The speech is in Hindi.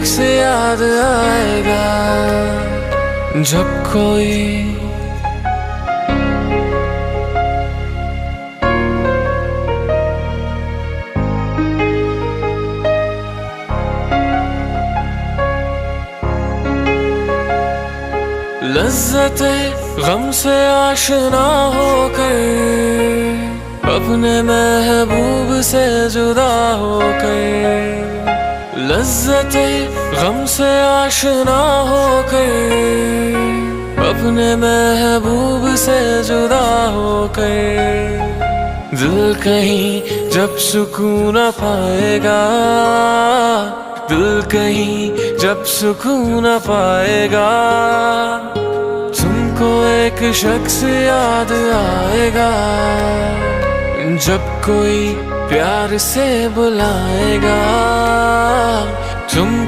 शख्स याद आएगा जब कोई लज्जते गम से आशना होकर, अपने महबूब से जुदा होकर। लज्जते गम से आशना होकर, अपने महबूब से जुदा होकर। दिल कहीं जब सुकून न पाएगा, दिल कहीं जब सुकून न पाएगा, तुमको एक शख्स याद आएगा जब कोई प्यार से बुलाएगा तुमको।